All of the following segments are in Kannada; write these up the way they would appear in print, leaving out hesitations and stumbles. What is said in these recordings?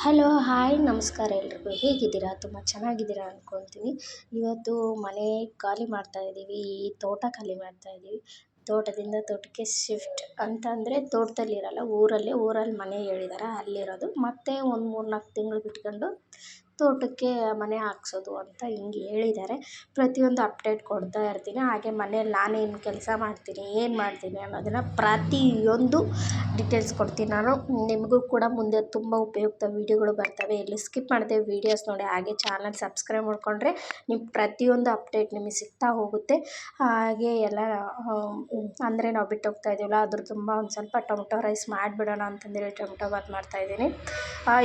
ಹಲೋ ಹಾಯ್ ನಮಸ್ಕಾರ ಎಲ್ರಿಗೂ ಹೇಗಿದ್ದೀರಾ? ತುಂಬ ಚೆನ್ನಾಗಿದ್ದೀರಾ ಅಂದ್ಕೊಳ್ತೀನಿ. ಇವತ್ತು ಮನೆ ಖಾಲಿ ಮಾಡ್ತಾಯಿದ್ದೀವಿ, ಈ ತೋಟ ಖಾಲಿ ಮಾಡ್ತಾಯಿದ್ದೀವಿ. ತೋಟದಿಂದ ತೋಟಕ್ಕೆ ಶಿಫ್ಟ್ ಅಂತಂದರೆ ತೋಟದಲ್ಲಿರಲ್ಲ, ಊರಲ್ಲಿ ಮನೆ ಹೇಳಿದ್ದಾರೆ ಅಲ್ಲಿರೋದು. ಮತ್ತೆ ಒಂದು 3-4 ತಿಂಗಳು ಬಿಟ್ಕೊಂಡು ತೋಟಕ್ಕೆ ಮನೆ ಹಾಕ್ಸೋದು ಅಂತ ಹಿಂಗೆ ಹೇಳಿದ್ದಾರೆ. ಪ್ರತಿಯೊಂದು ಅಪ್ಡೇಟ್ ಕೊಡ್ತಾ ಇರ್ತೀನಿ. ಹಾಗೆ ಮನೇಲಿ ನಾನೇನು ಕೆಲಸ ಮಾಡ್ತೀನಿ, ಏನು ಮಾಡ್ತೀನಿ ಅನ್ನೋದನ್ನು ಪ್ರತಿಯೊಂದು ಡೀಟೇಲ್ಸ್ ಕೊಡ್ತೀನಿ ನಾನು. ನಿಮಗೂ ಕೂಡ ಮುಂದೆ ತುಂಬ ಉಪಯುಕ್ತ ವೀಡಿಯೋಗಳು ಬರ್ತವೆ. ಎಲ್ಲಿ ಸ್ಕಿಪ್ ಮಾಡದೆ ವೀಡಿಯೋಸ್ ನೋಡಿ. ಹಾಗೆ ಚಾನಲ್ ಸಬ್ಸ್ಕ್ರೈಬ್ ಮಾಡಿಕೊಂಡ್ರೆ ನಿಮ್ಮ ಪ್ರತಿಯೊಂದು ಅಪ್ಡೇಟ್ ನಿಮಗೆ ಸಿಗ್ತಾ ಹೋಗುತ್ತೆ. ಹಾಗೆ ಎಲ್ಲ ಅಂದರೆ ನಾವು ಬಿಟ್ಟು ಹೋಗ್ತಾ ಇದ್ದೀವಲ್ಲ, ಅದ್ರ ತುಂಬ ಒಂದು ಸ್ವಲ್ಪ ಟೊಮೊಟೊ ರೈಸ್ ಮಾಡಿಬಿಡೋಣ ಅಂತಂದೇಳಿ ಟೊಮೊಟೊ ಬಾತ್ ಮಾಡ್ತಾಯಿದ್ದೀನಿ.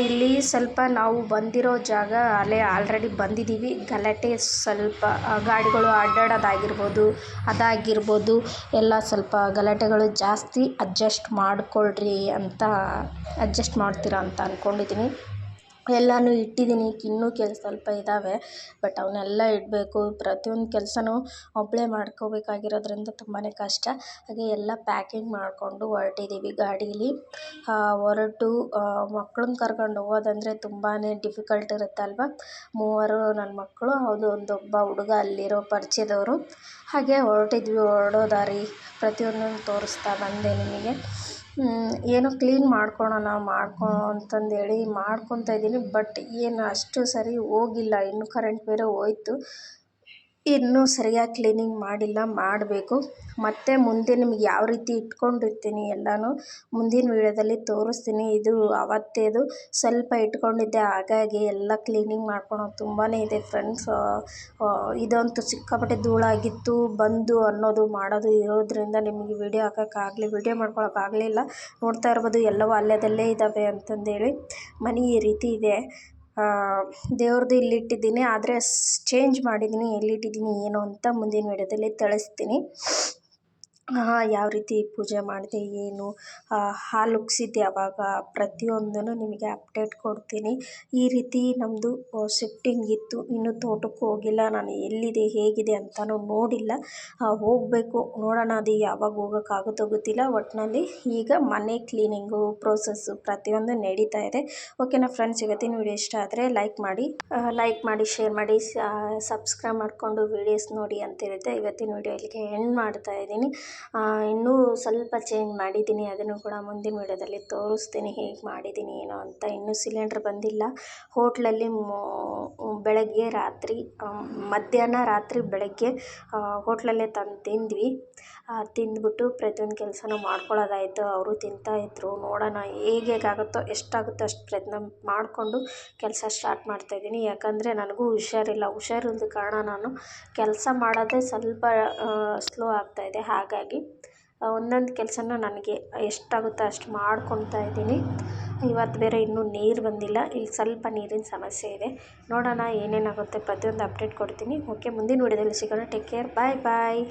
ಇಲ್ಲಿ ಸ್ವಲ್ಪ ನಾವು ಬಂದಿರೋ ಜಾಗ ಅಲ್ಲೇ ಆಲ್ರೆಡಿ ಬಂದಿದ್ದೀವಿ. ಗಲಾಟೆ ಸ್ವಲ್ಪ ಗಾಡಿಗಳು ಅಡ್ಡಾಡೋದಾಗಿರ್ಬೋದು, ಅದಾಗಿರ್ಬೋದು, ಎಲ್ಲ ಸ್ವಲ್ಪ ಗಲಾಟೆಗಳು ಜಾಸ್ತಿ. ಅಡ್ಜಸ್ಟ್ ಮಾಡಿಕೊಳ್ರಿ ಅಂತ ಅಡ್ಜಸ್ಟ್ ಮಾಡ್ತೀರಾ ಅಂತ ಅಂದ್ಕೊಂಡಿದ್ದೀನಿ. ಎಲ್ಲನೂ ಇಟ್ಟಿದ್ದೀನಿ, ಇನ್ನೂ ಸ್ವಲ್ಪ ಇದ್ದಾವೆ, ಬಟ್ ಅವನ್ನೆಲ್ಲ ಇಡಬೇಕು. ಪ್ರತಿಯೊಂದು ಕೆಲಸನೂ ಒಬ್ಬಳೇ ಮಾಡ್ಕೋಬೇಕಾಗಿರೋದ್ರಿಂದ ತುಂಬಾ ಕಷ್ಟ. ಹಾಗೆ ಎಲ್ಲ ಪ್ಯಾಕಿಂಗ್ ಮಾಡಿಕೊಂಡು ಹೊರಟಿದ್ದೀವಿ ಗಾಡೀಲಿ. ಹೊರಟು ಮಕ್ಳನ್ನ ಕರ್ಕೊಂಡು ಹೋಗೋದಂದರೆ ತುಂಬಾ ಡಿಫಿಕಲ್ಟ್ ಇರುತ್ತಲ್ವ. 3 ನನ್ನ ಮಕ್ಕಳು, ಹೌದು ಒಂದೊಬ್ಬ ಹುಡುಗ ಅಲ್ಲಿರೋ ಪರಿಚಯದವರು. ಹಾಗೆ ಹೊರಡೋ ದಾರಿ ಪ್ರತಿಯೊಂದನ್ನು ತೋರಿಸ್ತಾ ಬಂದೆ ನಿಮಗೆ. ಏನೋ ಕ್ಲೀನ್ ಮಾಡ್ಕೊಳೋಣ ಅಂತಂದೇಳಿ ಮಾಡ್ಕೊತಾ ಇದ್ದೀನಿ. ಬಟ್ ಏನು ಅಷ್ಟು ಸರಿ ಹೋಗಿಲ್ಲ. ಇನ್ನು ಕರೆಂಟ್ ಬೇರೆ ಹೋಯ್ತು, ಇನ್ನೂ ಸರಿಯಾಗಿ ಕ್ಲೀನಿಂಗ್ ಮಾಡಿಲ್ಲ, ಮಾಡಬೇಕು. ಮತ್ತು ಮುಂದೆ ನಿಮ್ಗೆ ಯಾವ ರೀತಿ ಇಟ್ಕೊಂಡಿರ್ತೀನಿ ಎಲ್ಲನೂ ಮುಂದಿನ ವೀಡಿಯೋದಲ್ಲಿ ತೋರಿಸ್ತೀನಿ. ಇದು ಅವತ್ತೇದು ಸ್ವಲ್ಪ ಇಟ್ಕೊಂಡಿದ್ದೆ, ಹಾಗಾಗಿ ಎಲ್ಲ ಕ್ಲೀನಿಂಗ್ ಮಾಡ್ಕೊಳೋದು ತುಂಬಾ ಇದೆ ಫ್ರೆಂಡ್ಸ್. ಇದಂತೂ ಸಿಕ್ಕಾಪಟ್ಟೆ ಧೂಳಾಗಿತ್ತು. ಬಂದು ಅನ್ನೋದು ಮಾಡೋದು ಇರೋದ್ರಿಂದ ನಿಮಗೆ ವೀಡಿಯೋ ಮಾಡ್ಕೊಳಕ್ಕಾಗಲಿಲ್ಲ. ನೋಡ್ತಾ ಇರ್ಬೋದು ಎಲ್ಲವೂ ಅಲ್ಲೇ ಇದ್ದಾವೆ ಅಂತಂದೇಳಿ. ಮನೆ ಈ ರೀತಿ ಇದೆ. ದೇವ್ರದ್ದು ಇಲ್ಲಿಟ್ಟಿದ್ದೀನಿ, ಆದರೆ ಚೇಂಜ್ ಮಾಡಿದ್ದೀನಿ. ಎಲ್ಲಿಟ್ಟಿದ್ದೀನಿ ಏನು ಅಂತ ಮುಂದಿನ ವೀಡಿಯೋದಲ್ಲಿ ತಿಳಿಸ್ತೀನಿ. ಯಾವ ರೀತಿ ಪೂಜೆ ಮಾಡಿದೆ, ಏನು ಹಾಲು ಉಗ್ಸಿದ್ದೆ ಯಾವಾಗ, ಪ್ರತಿಯೊಂದನ್ನು ನಿಮಗೆ ಅಪ್ಡೇಟ್ ಕೊಡ್ತೀನಿ. ಈ ರೀತಿ ನಮ್ಮದು ಶಿಫ್ಟಿಂಗ್ ಇತ್ತು. ಇನ್ನೂ ತೋಟಕ್ಕೂ ಹೋಗಿಲ್ಲ. ನಾನು ಎಲ್ಲಿದೆ ಹೇಗಿದೆ ಅಂತಲೂ ನೋಡಿಲ್ಲ. ಹೋಗಬೇಕು, ನೋಡೋಣ. ಅದು ಯಾವಾಗ ಹೋಗೋಕ್ಕಾಗುತ್ತೋ ಗೊತ್ತಿಲ್ಲ. ಒಟ್ಟಿನಲ್ಲಿ ಈಗ ಮನೆ ಕ್ಲೀನಿಂಗು ಪ್ರೋಸೆಸ್ಸು ಪ್ರತಿಯೊಂದು ನಡೀತಾ ಇದೆ. ಓಕೆನಾ ಫ್ರೆಂಡ್ಸ್, ಇವತ್ತಿನ ವೀಡಿಯೋ ಇಷ್ಟ ಆದರೆ ಲೈಕ್ ಮಾಡಿ ಶೇರ್ ಮಾಡಿ, ಸಬ್ಸ್ಕ್ರೈಬ್ ಮಾಡಿಕೊಂಡು ವೀಡಿಯೋಸ್ ನೋಡಿ ಅಂತಿರುತ್ತೆ. ಇವತ್ತಿನ ವೀಡಿಯೋ ಇಲ್ಲಿಗೆ ಎಂಡ್ ಮಾಡ್ತಾ ಇದ್ದೀನಿ. ಇನ್ನೂ ಸ್ವಲ್ಪ ಚೇಂಜ್ ಮಾಡಿದ್ದೀನಿ, ಅದನ್ನು ಕೂಡ ಮುಂದಿನ ವೀಡಿಯೋದಲ್ಲಿ ತೋರಿಸ್ತೀನಿ ಹೇಗೆ ಮಾಡಿದ್ದೀನಿ ಏನೋ ಅಂತ. ಇನ್ನೂ ಸಿಲಿಂಡ್ರ್ ಬಂದಿಲ್ಲ. ಹೋಟ್ಲಲ್ಲಿ ಬೆಳಗ್ಗೆ ಮಧ್ಯಾಹ್ನ ರಾತ್ರಿ ಬೆಳಗ್ಗೆ ಹೋಟ್ಲಲ್ಲೇ ತಂದು ತಿಂದ್ವಿ. ತಿಂದ್ಬಿಟ್ಟು ಪ್ರತಿಯೊಂದು ಕೆಲಸನೂ ಮಾಡ್ಕೊಳ್ಳೋದಾಯಿತು. ಅವರು ತಿಂತಾಯಿದ್ರು. ನೋಡೋಣ ಹೇಗಾಗುತ್ತೋ ಎಷ್ಟಾಗುತ್ತೋ ಅಷ್ಟು ಪ್ರಯತ್ನ ಮಾಡಿಕೊಂಡು ಕೆಲಸ ಸ್ಟಾರ್ಟ್ ಮಾಡ್ತಾಯಿದ್ದೀನಿ. ಯಾಕಂದರೆ ನನಗೂ ಹುಷಾರಿಲ್ಲದ ಕಾರಣ ನಾನು ಕೆಲಸ ಮಾಡೋದೇ ಸ್ವಲ್ಪ ಸ್ಲೋ ಆಗ್ತಾಯಿದೆ. ಹಾಗಾಗಿ ಒಂದೊಂದು ಕೆಲಸನ ನನಗೆ ಎಷ್ಟಾಗುತ್ತೋ ಅಷ್ಟು ಮಾಡ್ಕೊತಾ ಇದ್ದೀನಿ. ಇವತ್ತು ಬೇರೆ ಇನ್ನೂ ನೀರು ಬಂದಿಲ್ಲ. ಇಲ್ಲಿ ಸ್ವಲ್ಪ ನೀರಿನ ಸಮಸ್ಯೆ ಇದೆ. ನೋಡೋಣ ಏನೇನಾಗುತ್ತೆ, ಪ್ರತಿಯೊಂದು ಅಪ್ಡೇಟ್ ಕೊಡ್ತೀನಿ. ಓಕೆ, ಮುಂದಿನ ವೀಡಿಯೋದಲ್ಲಿ ಸಿಗೋಣ. ಟೇಕ್ ಕೇರ್, ಬಾಯ್.